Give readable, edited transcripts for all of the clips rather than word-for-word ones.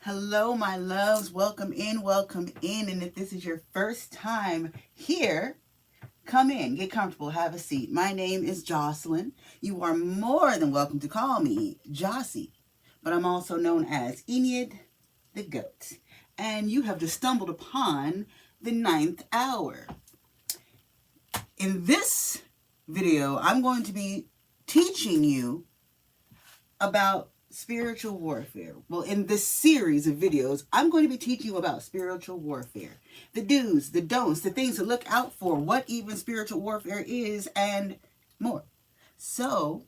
Hello, my loves. Welcome in, welcome in. And if this is your first time here, come in, get comfortable, have a seat. My name is Jocelyn. You are more than welcome to call me Jocey, but I'm also known as Enid the Goat. And you have just stumbled upon the 9th hour. In this video, I'm going to be teaching you about spiritual warfare. Well, in this series of videos, I'm going to be teaching you about spiritual warfare. The do's, the don'ts, the things to look out for, what even spiritual warfare is, and more. So,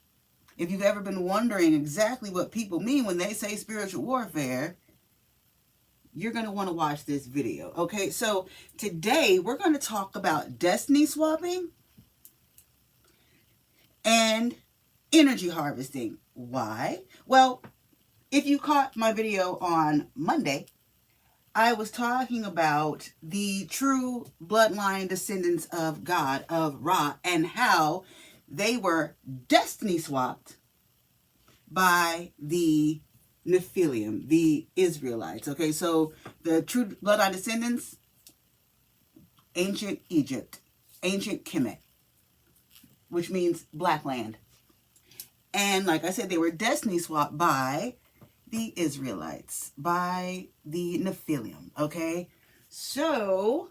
if you've ever been wondering exactly what people mean when they say spiritual warfare, you're going to want to watch this video. Okay, so today we're going to talk about destiny swapping and energy harvesting. Why? Well, if you caught my video on Monday, I was talking about the true bloodline descendants of God, of Ra, and how they were destiny swapped by the Nephilim, the Israelites. Okay, so the true bloodline descendants, ancient Egypt, ancient Kemet, which means black land. And like I said, they were destiny swapped by the Israelites, by the Nephilim, okay? So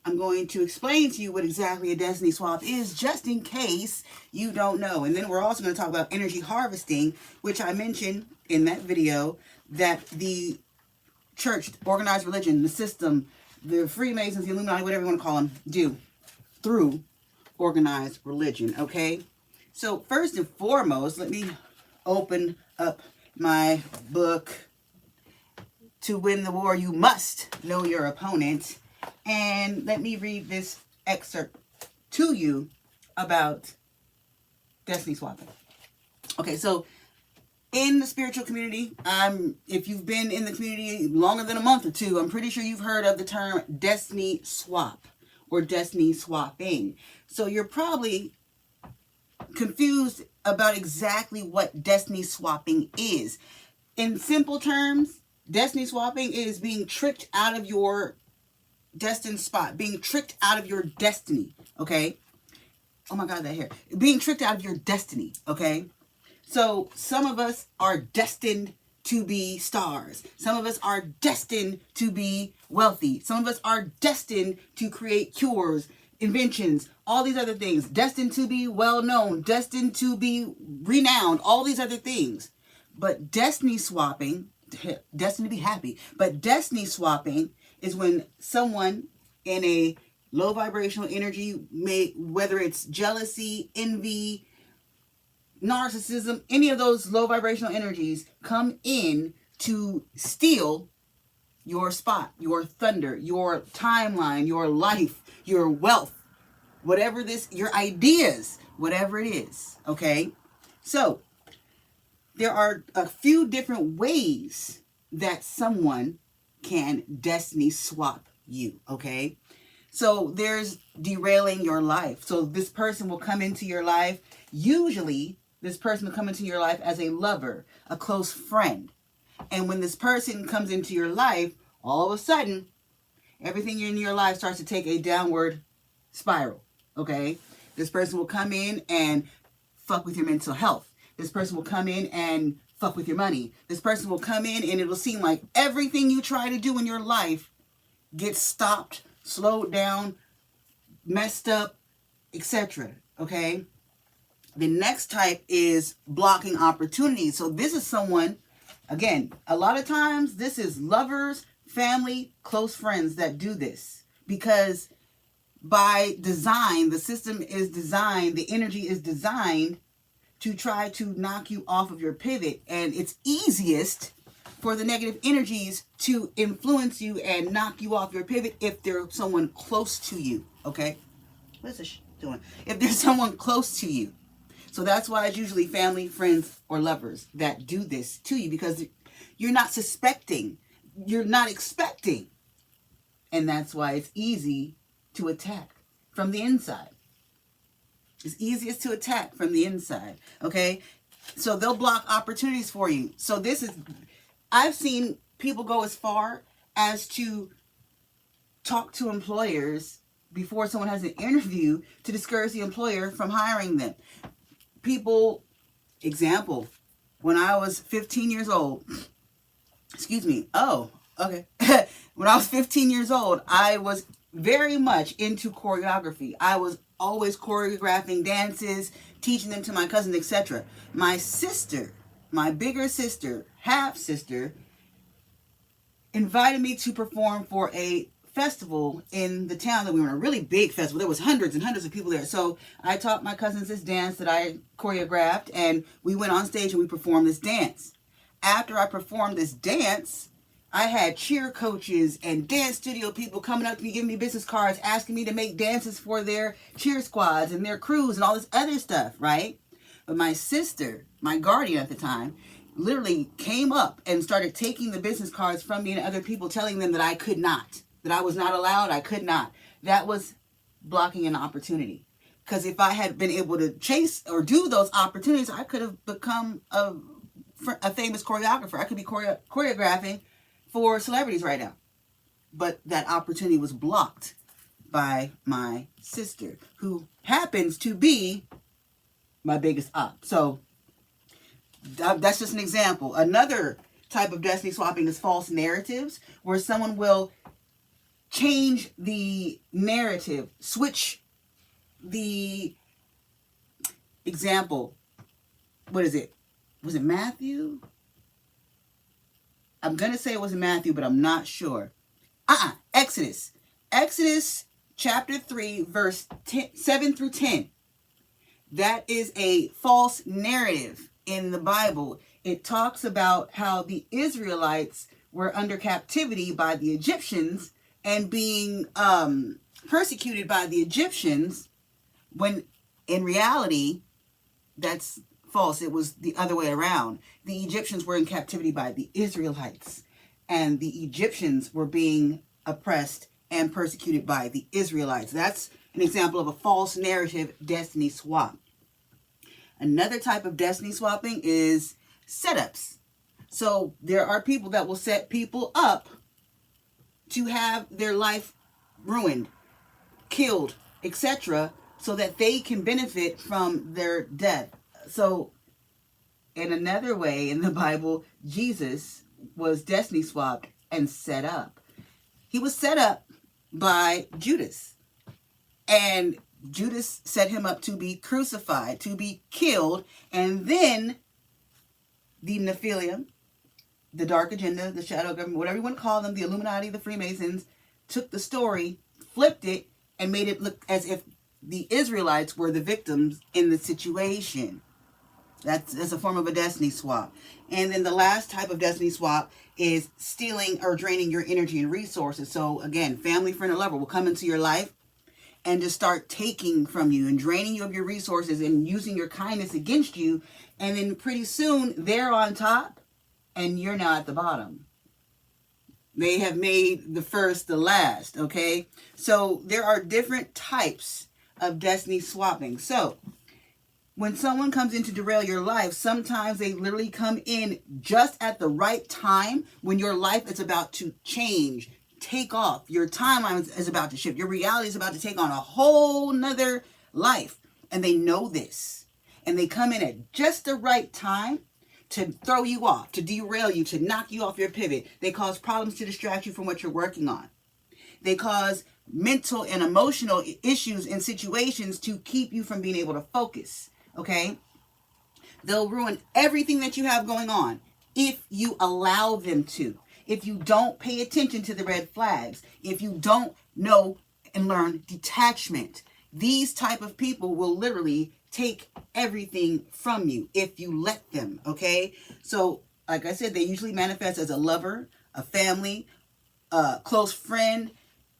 I'm going to explain to you what exactly a destiny swap is, just in case you don't know. And then we're also going to talk about energy harvesting, which I mentioned in that video, that the church, organized religion, the system, the Freemasons, the Illuminati, whatever you want to call them, do through organized religion, okay? So first and foremost, let me open up my book, To Win the War, You Must Know Your Opponent. And let me read this excerpt to you about destiny swapping. Okay, so in the spiritual community, if you've been in the community longer than a month or two, I'm pretty sure you've heard of the term destiny swap or destiny swapping. So you're probably confused about exactly what destiny swapping is. In simple terms, destiny swapping is being tricked out of your destined spot, being tricked out of your destiny, okay? Oh my God, that hair. Being tricked out of your destiny, okay? So some of us are destined to be stars. Some of us are destined to be wealthy. Some of us are destined to create cures, inventions, all these other things, destined to be well known, destined to be renowned, all these other things. But destiny swapping, destined to be happy, but destiny swapping is when someone in a low vibrational energy, whether it's jealousy, envy, narcissism, any of those low vibrational energies, come in to steal your spot, your thunder, your timeline, your life, your wealth, whatever your ideas, whatever it is, okay? So there are a few different ways that someone can destiny swap you, okay? So there's derailing your life. So this person will come into your life. Usually this person will come into your life as a lover, a close friend. And when this person comes into your life, all of a sudden, everything in your life starts to take a downward spiral, okay? This person will come in and fuck with your mental health. This person will come in and fuck with your money. This person will come in and it will seem like everything you try to do in your life gets stopped, slowed down, messed up, etc., okay? The next type is blocking opportunities. So this is someone, again, a lot of times this is lovers, family, close friends that do this, because by design, the system is designed, the energy is designed to try to knock you off of your pivot. And it's easiest for the negative energies to influence you and knock you off your pivot if they're someone close to you, okay? What is this doing? If there's someone close to you. So that's why it's usually family, friends, or lovers that do this to you, because you're not suspecting, you're not expecting. And that's why it's easy to attack from the inside. It's easiest to attack from the inside, okay? So they'll block opportunities for you. So this is, I've seen people go as far as to talk to employers before someone has an interview to discourage the employer from hiring them. People, example, when I was 15 years old, excuse me, oh, okay. When I was 15 years old, I was very much into choreography. I was always choreographing dances, teaching them to my cousins, etc. My sister, my bigger sister, half sister, invited me to perform for a festival in the town that we were in, a really big festival. There was hundreds and hundreds of people there. So I taught my cousins this dance that I choreographed, and we went on stage and we performed this dance. After I performed this dance, I had cheer coaches and dance studio people coming up to me, giving me business cards, asking me to make dances for their cheer squads and their crews and all this other stuff, right? But my sister, my guardian at the time, literally came up and started taking the business cards from me and other people, telling them that I could not, that I was not allowed, I could not. That was blocking an opportunity. Because if I had been able to chase or do those opportunities, I could have become a famous choreographer. I could be choreographing for celebrities right now. But that opportunity was blocked by my sister, who happens to be my biggest op. So that's just an example. Another type of destiny swapping is false narratives, where someone will change the narrative, switch the example. What is it? Was it Matthew? I'm going to say it was Matthew, but I'm not sure. Exodus. Exodus chapter 3, verse 7 through 10. That is a false narrative in the Bible. It talks about how the Israelites were under captivity by the Egyptians and being persecuted by the Egyptians, when in reality, that's false. It was the other way around. The Egyptians were in captivity by the Israelites, and the Egyptians were being oppressed and persecuted by the Israelites. That's an example of a false narrative destiny swap. Another type of destiny swapping is setups. So there are people that will set people up to have their life ruined, killed, etc., so that they can benefit from their death. So in another way in the Bible, Jesus was destiny swapped and set up. He was set up by Judas, and Judas set him up to be crucified, to be killed, and then the Nephilim, the dark agenda, the shadow government, whatever you want to call them, the Illuminati, the Freemasons, took the story, flipped it, and made it look as if the Israelites were the victims in the situation. That's a form of a destiny swap. And then the last type of destiny swap is stealing or draining your energy and resources. So again, family, friend, or lover will come into your life and just start taking from you and draining you of your resources and using your kindness against you. And then pretty soon they're on top and you're now at the bottom. They have made the first the last, okay? So there are different types of destiny swapping. So when someone comes in to derail your life, sometimes they literally come in just at the right time when your life is about to change, take off. Your timeline is about to shift. Your reality is about to take on a whole nother life. And they know this. And they come in at just the right time to throw you off, to derail you, to knock you off your pivot. They cause problems to distract you from what you're working on. They cause mental and emotional issues and situations to keep you from being able to focus. Okay? They'll ruin everything that you have going on if you allow them to. If you don't pay attention to the red flags, if you don't know and learn detachment, these type of people will literally take everything from you if you let them, okay? So, like I said, they usually manifest as a lover, a family, a close friend,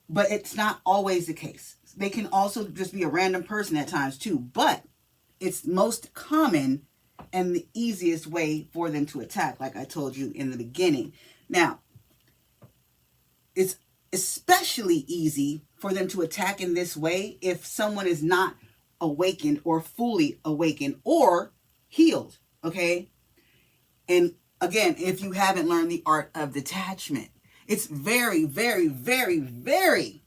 but it's not always the case. They can also just be a random person at times too, but it's most common and the easiest way for them to attack, like I told you in the beginning. Now, it's especially easy for them to attack in this way if someone is not awakened or fully awakened or healed, okay? And Again, if you haven't learned the art of detachment, it's very, very, very, very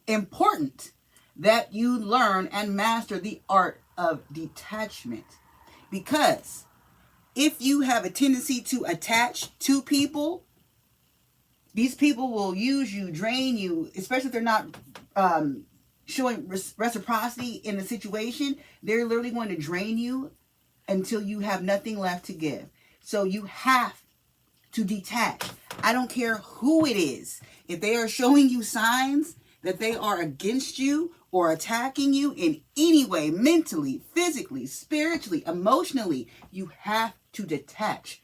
important that you learn and master the art of detachment. Because if you have a tendency to attach to people, these people will use you, drain you, especially if they're not showing reciprocity in the situation. They're literally going to drain you until you have nothing left to give. So you have to detach. I don't care who it is. If they are showing you signs that they are against you or attacking you in any way, mentally, physically, spiritually, emotionally, you have to detach.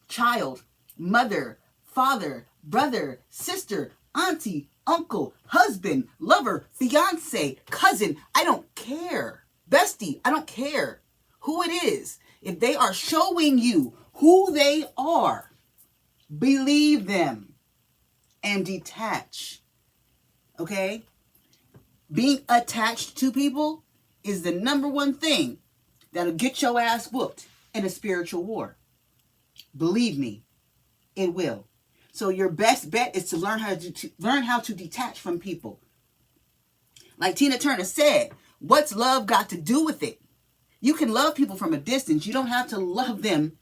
Child, mother, father, brother, sister, auntie, uncle, husband, lover, fiance, cousin, I don't care. Bestie, I don't care who it is. If they are showing you who they are, believe them and detach. Okay? Being attached to people is the number one thing that'll get your ass whooped in a spiritual war. Believe me, it will. So your best bet is to learn how to detach from people. Like Tina Turner said, what's love got to do with it? You can love people from a distance. You don't have to love them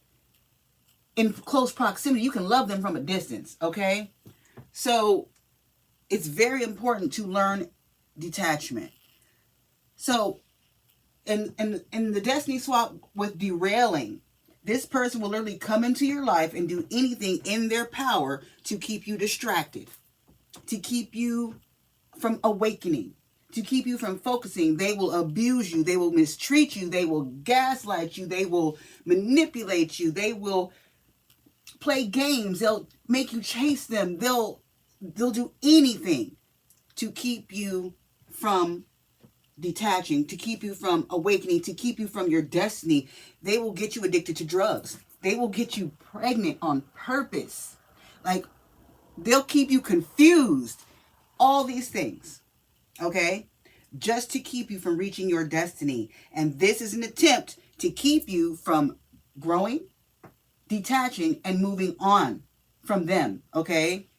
in close proximity. You can love them from a distance, okay? So it's very important to learn detachment. So in the destiny swap with derailing, this person will literally come into your life and do anything in their power to keep you distracted, to keep you from awakening, to keep you from focusing. They will abuse you. They will mistreat you. They will gaslight you. They will manipulate you. They will play games. They'll make you chase them. They'll do anything to keep you from detaching, to keep you from awakening, to keep you from your destiny. They will get you addicted to drugs. They will get you pregnant on purpose. Like, they'll keep you confused. All these things, okay? Just to keep you from reaching your destiny. And this is an attempt to keep you from growing, detaching, and moving on from them, okay?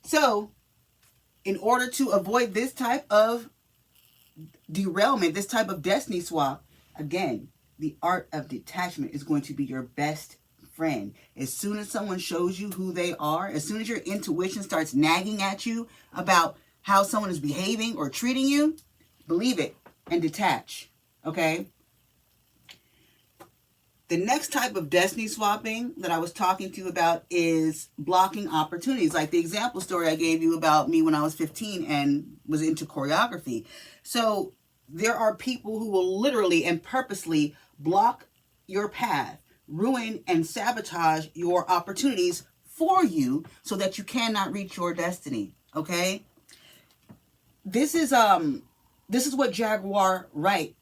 So, in order to avoid this type of derailment, this type of destiny swap, again, the art of detachment is going to be your best friend. As soon as someone shows you who they are, as soon as your intuition starts nagging at you about how someone is behaving or treating you, believe it and detach, okay? The next type of destiny swapping that I was talking to you about is blocking opportunities. Like the example story I gave you about me when I was 15 and was into choreography. So there are people who will literally and purposely block your path, ruin and sabotage your opportunities for you so that you cannot reach your destiny, okay? This is what Jaguar Wright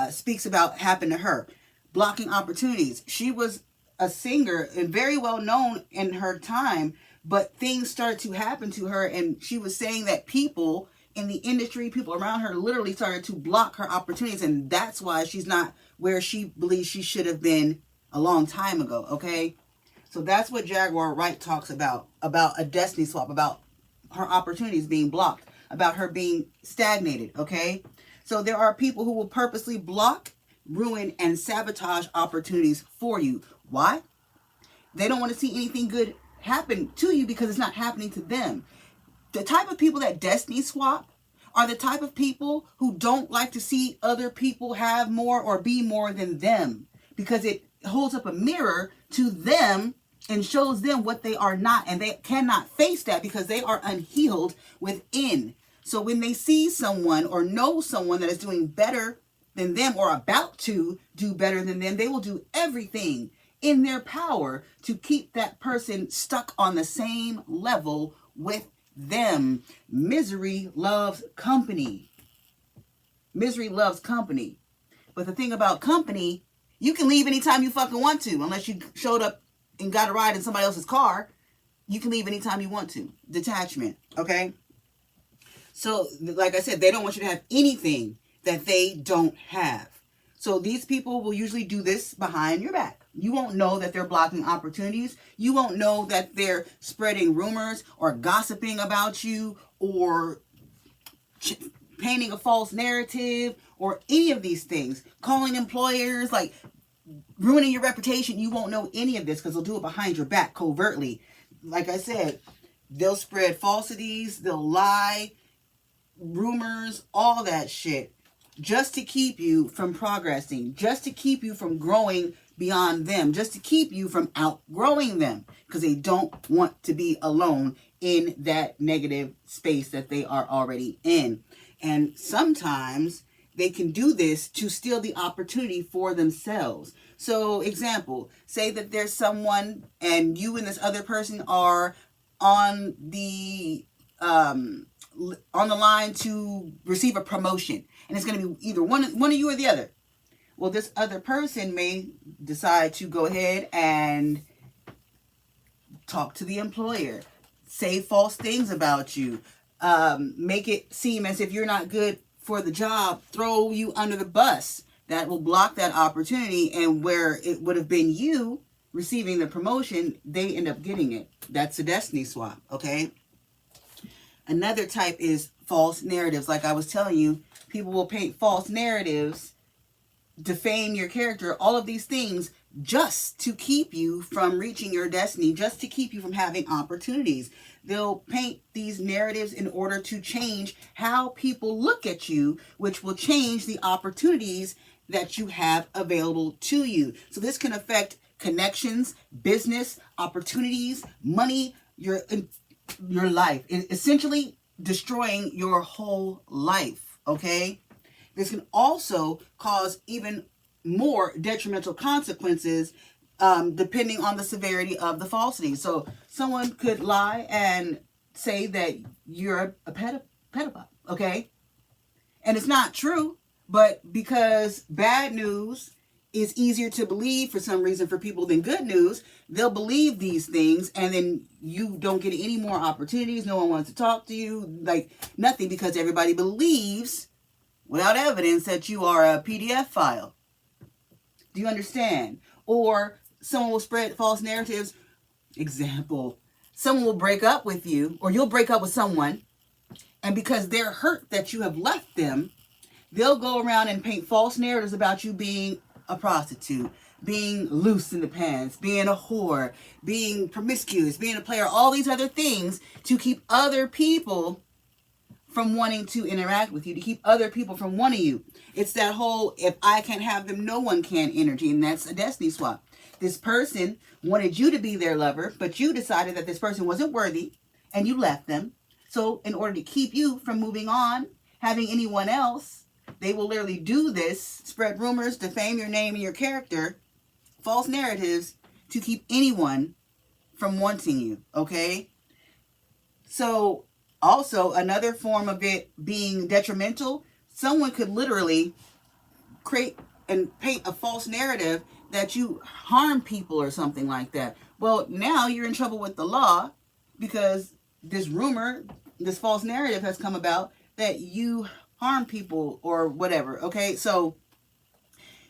speaks about happened to her. Blocking opportunities. She was a singer and very well known in her time, but things started to happen to her, and she was saying that people in the industry, people around her, literally started to block her opportunities, and that's why she's not where she believes she should have been a long time ago, okay? So that's what Jaguar Wright talks about a destiny swap, about her opportunities being blocked, about her being stagnated, okay? So there are people who will purposely block, ruin, and sabotage opportunities for you. Why? They don't want to see anything good happen to you because it's not happening to them. The type of people that destiny swap are the type of people who don't like to see other people have more or be more than them, because it holds up a mirror to them and shows them what they are not, and they cannot face that because they are unhealed within. So when they see someone or know someone that is doing better than them or about to do better than them, they will do everything in their power to keep that person stuck on the same level with them. Misery loves company. Misery loves company. But the thing about company, you can leave anytime you fucking want to, unless you showed up and got a ride in somebody else's car. You can leave anytime you want to. Detachment, okay? So, like I said, they don't want you to have anything that they don't have. So these people will usually do this behind your back. You won't know that they're blocking opportunities. You won't know that they're spreading rumors or gossiping about you or painting a false narrative or any of these things. Calling employers, like ruining your reputation. You won't know any of this because they'll do it behind your back covertly. Like I said, they'll spread falsities, they'll lie, rumors, all that shit, just to keep you from progressing, just to keep you from growing beyond them, just to keep you from outgrowing them, because they don't want to be alone in that negative space that they are already in. And sometimes they can do this to steal the opportunity for themselves. So, example, say that there's someone and you and this other person are on the line to receive a promotion, and it's going to be either one of you or the other. Well, this other person may decide to go ahead and talk to the employer, say false things about you, make it seem as if you're not good for the job, throw you under the bus. That will block that opportunity, and where it would have been you receiving the promotion, they end up getting it. That's a destiny swap, okay? Another type is false narratives. Like I was telling you, people will paint false narratives, defame your character, all of these things just to keep you from reaching your destiny, just to keep you from having opportunities. They'll paint these narratives in order to change how people look at you, which will change the opportunities that you have available to you. So this can affect connections, business, opportunities, money, your life, essentially destroying your whole life, okay? This can also cause even more detrimental consequences depending on the severity of the falsity. So someone could lie and say that you're a pedophile, okay? And it's not true, but because bad news is easier to believe for some reason for people than good news, they'll believe these things, and then you don't get any more opportunities. No one wants to talk to you, like nothing, because everybody believes without evidence that you are a PDF file. Do you understand? Or someone will spread false narratives. Example, someone will break up with you, or you'll break up with someone, and because they're hurt that you have left them, they'll go around and paint false narratives about you being a prostitute, being loose in the pants, being a whore, being promiscuous, being a player, all these other things to keep other people from wanting to interact with you, to keep other people from wanting you. It's that whole, if I can't have them, no one can energy, and that's a destiny swap. This person wanted you to be their lover, but you decided that this person wasn't worthy, and you left them. So in order to keep you from moving on, having anyone else, they will literally do this, spread rumors, defame your name and your character, false narratives, to keep anyone from wanting you, okay? So also, another form of it being detrimental, someone could literally create and paint a false narrative that you harm people or something like that. Well, now you're in trouble with the law because this rumor, this false narrative has come about that you harm people or whatever, okay? So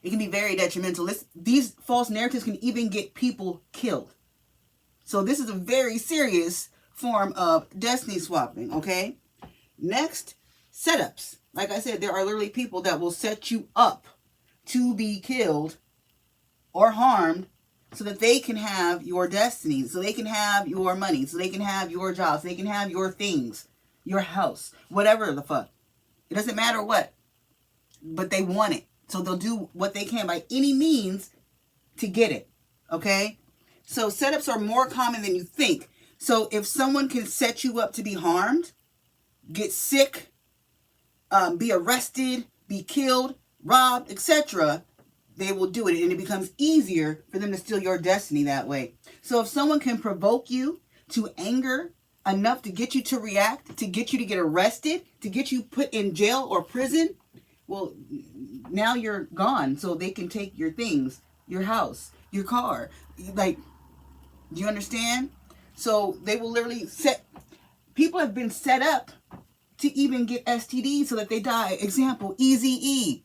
it can be very detrimental. These false narratives can even get people killed. So this is a very serious form of destiny swapping, okay? Next, setups. Like I said, there are literally people that will set you up to be killed or harmed so that they can have your destiny, so they can have your money, so they can have your job, so they can have your things, your house, whatever the fuck. It doesn't matter what, but they want it. So they'll do what they can by any means to get it, okay? So setups are more common than you think. So if someone can set you up to be harmed, get sick, be arrested, be killed, robbed, etc., they will do it. And it becomes easier for them to steal your destiny that way. So if someone can provoke you to anger enough to get you to react, to get you to get arrested, to get you put in jail or prison, well, now you're gone. So they can take your things, your house, your car. Like, do you understand? So they will literally people have been set up to even get STDs so that they die. Example, Eazy-E.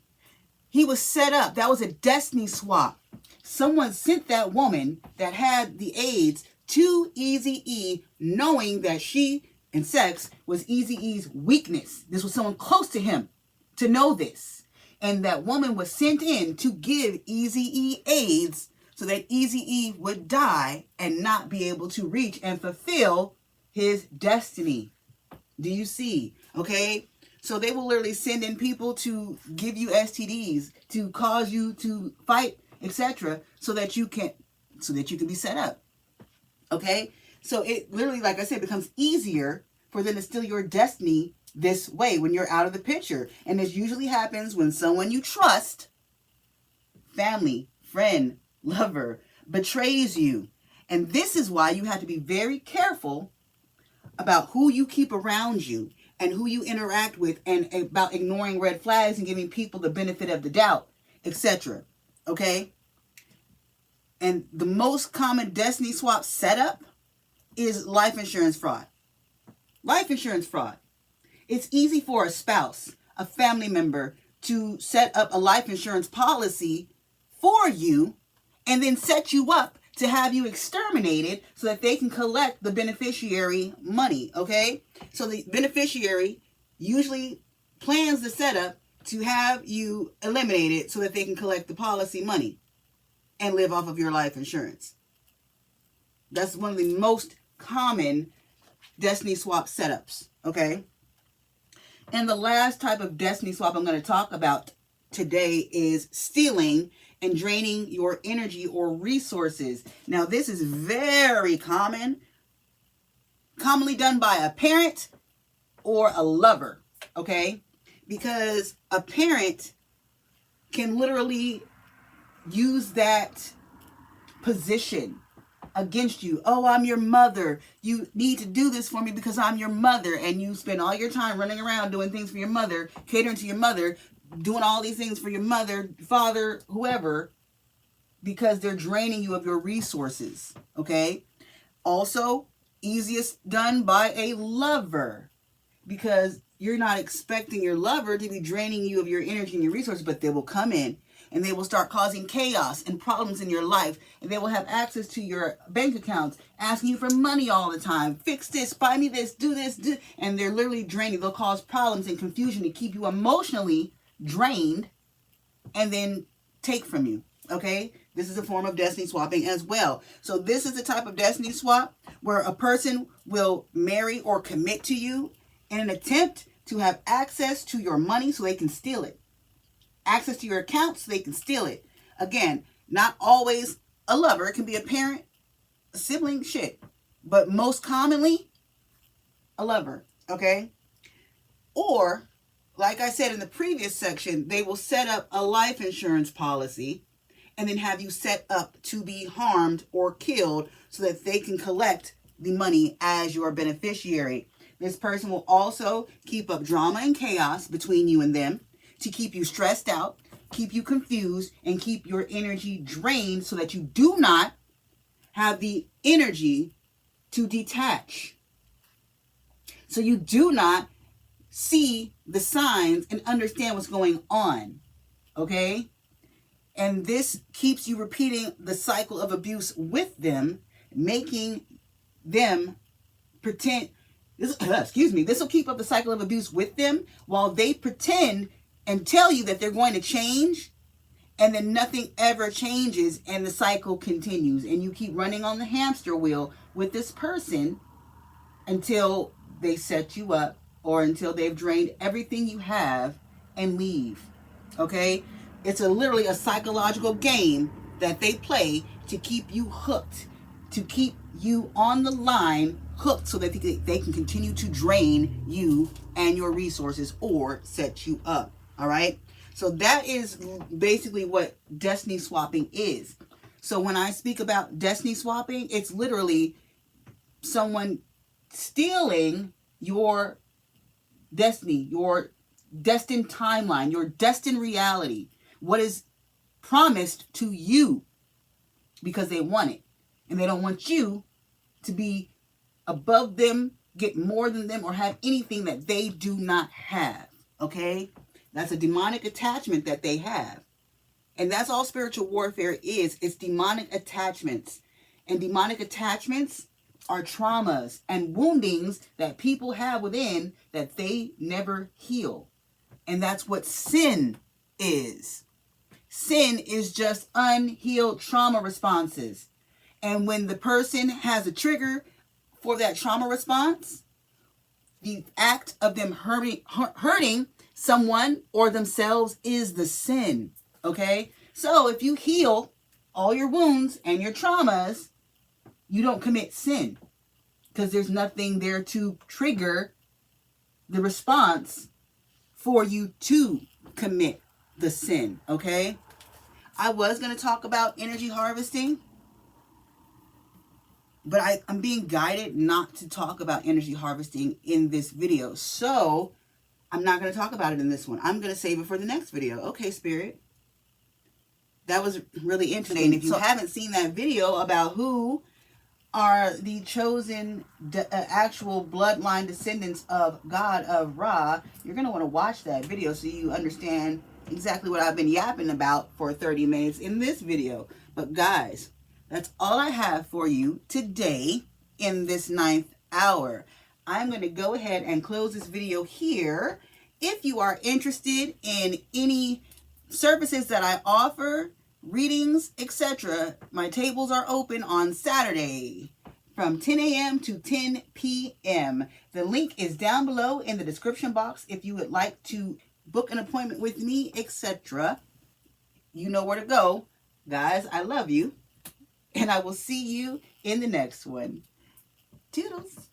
He was set up. That was a destiny swap. Someone sent that woman that had the AIDS to Eazy-E, knowing that she and sex was Eazy-E's weakness. This was someone close to him to know this. And that woman was sent in to give Eazy-E AIDS so that Eazy-E would die and not be able to reach and fulfill his destiny. Do you see? Okay? So they will literally send in people to give you STDs, to cause you to fight, etc., so that you can be set up. Okay? So it literally, like I said, becomes easier for them to steal your destiny this way when you're out of the picture. And this usually happens when someone you trust, family, friend, lover, betrays you. And this is why you have to be very careful about who you keep around you and who you interact with, and about ignoring red flags and giving people the benefit of the doubt, etc. Okay? And the most common destiny swap setup is life insurance fraud. Life insurance fraud. It's easy for a spouse, a family member, to set up a life insurance policy for you and then set you up to have you exterminated so that they can collect the beneficiary money, okay? So the beneficiary usually plans the setup to have you eliminated so that they can collect the policy money and live off of your life insurance. That's one of the most common destiny swap setups, okay? And the last type of destiny swap I'm going to talk about today is stealing and draining your energy or resources. Now, this is very commonly done by a parent or a lover, okay? Because a parent can literally use that position against you. Oh, I'm your mother. You need to do this for me because I'm your mother. And you spend all your time running around doing things for your mother, catering to your mother, doing all these things for your mother, father, whoever, because they're draining you of your resources, okay? Also, easiest done by a lover, because you're not expecting your lover to be draining you of your energy and your resources, but they will come in and they will start causing chaos and problems in your life, and they will have access to your bank accounts, asking you for money all the time. Fix this, buy me this, do this, and they're literally draining. They'll cause problems and confusion to keep you emotionally drained and then take from you, okay? This is a form of destiny swapping as well. So this is the type of destiny swap where a person will marry or commit to you in an attempt to have access to your money so they can steal it. Access to your account so they can steal it. Again, not always a lover. It can be a parent, a sibling, shit. But most commonly, a lover, okay? Or, like I said in the previous section, they will set up a life insurance policy and then have you set up to be harmed or killed so that they can collect the money as your beneficiary. This person will also keep up drama and chaos between you and them to keep you stressed out, keep you confused, and keep your energy drained so that you do not have the energy to detach. So you do not see the signs and understand what's going on, okay? And this keeps you repeating the cycle of abuse with them, making them pretend, this will keep up the cycle of abuse with them while they pretend and tell you that they're going to change, and then nothing ever changes and the cycle continues. And you keep running on the hamster wheel with this person until they set you up or until they've drained everything you have and leave, okay? It's literally a psychological game that they play to keep you hooked, to keep you on the line, hooked, so that they can continue to drain you and your resources or set you up, all right? So that is basically what destiny swapping is. So when I speak about destiny swapping, it's literally someone stealing your destiny, your destined timeline, your destined reality, what is promised to you, because they want it. And they don't want you to be above them, get more than them, or have anything that they do not have. Okay? That's a demonic attachment that they have. And that's all spiritual warfare is. It's demonic attachments. And demonic attachments are traumas and woundings that people have within that they never heal. And that's what sin is. Sin is just unhealed trauma responses. And when the person has a trigger for that trauma response, the act of them hurting someone or themselves is the sin. Okay? So if you heal all your wounds and your traumas, you don't commit sin. Because there's nothing there to trigger the response for you to commit the sin. Okay? I was going to talk about energy harvesting, but I'm being guided not to talk about energy harvesting in this video. So I'm not going to talk about it in this one. I'm going to save it for the next video. Okay, Spirit. That was really interesting. If you haven't seen that video about who are the chosen actual bloodline descendants of God of Ra, you're going to want to watch that video so you understand exactly what I've been yapping about for 30 minutes in this video. But guys, that's all I have for you today in this 9th hour. I'm going to go ahead and close this video here. If you are interested in any services that I offer, readings, etc., my tables are open on Saturday from 10 a.m. to 10 p.m. The link is down below in the description box if you would like to book an appointment with me, etc. You know where to go. Guys, I love you. And I will see you in the next one. Toodles.